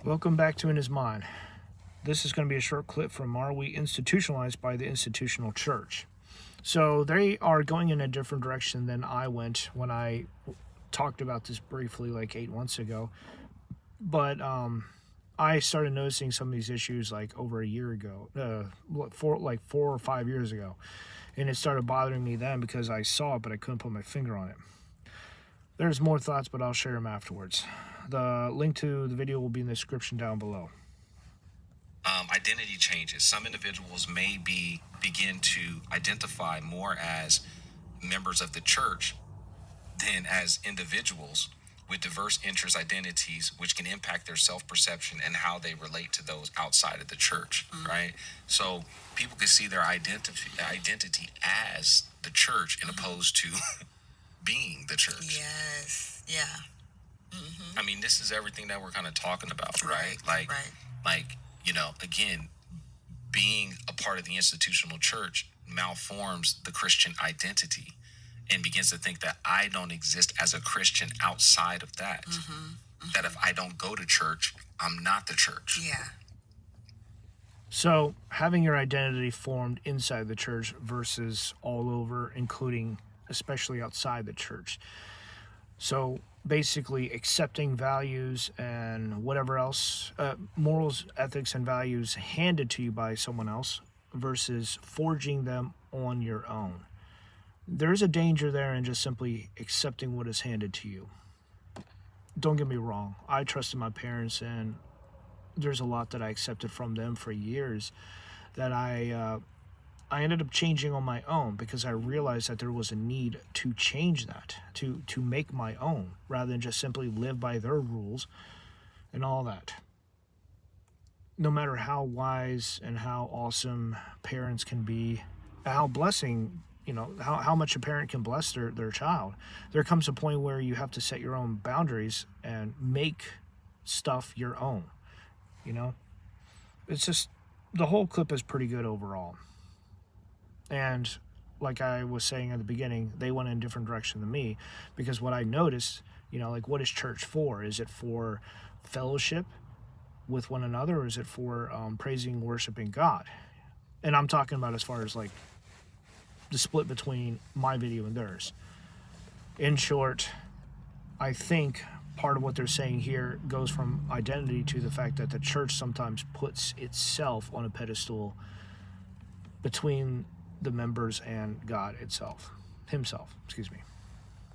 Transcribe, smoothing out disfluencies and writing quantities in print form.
Welcome back to In His Mind. This is going to be a short clip from Are We Institutionalized by the Institutional Church? So they are going in a different direction than I went when I talked about this briefly like 8 months ago. But I started noticing some of these issues like over a year ago, 4 or 5 years ago. And it started bothering me then because I saw it, but I couldn't put my finger on it. There's more thoughts, but I'll share them afterwards. The link to the video will be in the description down below. Identity changes. Some individuals may begin to identify more as members of the church than as individuals with diverse interests, identities, which can impact their self-perception and how they relate to those outside of the church, right? So people can see their identity as the church, in opposed to being the church. Yes. Yeah. I mean, this is everything that we're kind of talking about, right? Like, again, being a part of the institutional church malforms the Christian identity and begins to think that I don't exist as a Christian outside of that. That if I don't go to church, I'm not the church. Yeah. So having your identity formed inside the church versus all over, including especially outside the church. So basically accepting values and whatever else, morals, ethics, and values handed to you by someone else versus forging them on your own. There's a danger there in just simply accepting what is handed to you. Don't get me wrong. I trusted my parents, and there's a lot that I accepted from them for years that I ended up changing on my own because I realized that there was a need to change that, to make my own, rather than just simply live by their rules and all that. No matter how wise and how awesome parents can be, how blessing, how much a parent can bless their child, there comes a point where you have to set your own boundaries and make stuff your own. It's just, the whole clip is pretty good overall. And like I was saying at the beginning, they went in a different direction than me, because what I noticed, what is church for? Is it for fellowship with one another, or is it for praising, worshiping God? And I'm talking about as far as like the split between my video and theirs. In short, I think part of what they're saying here goes from identity to the fact that the church sometimes puts itself on a pedestal between the members and God himself.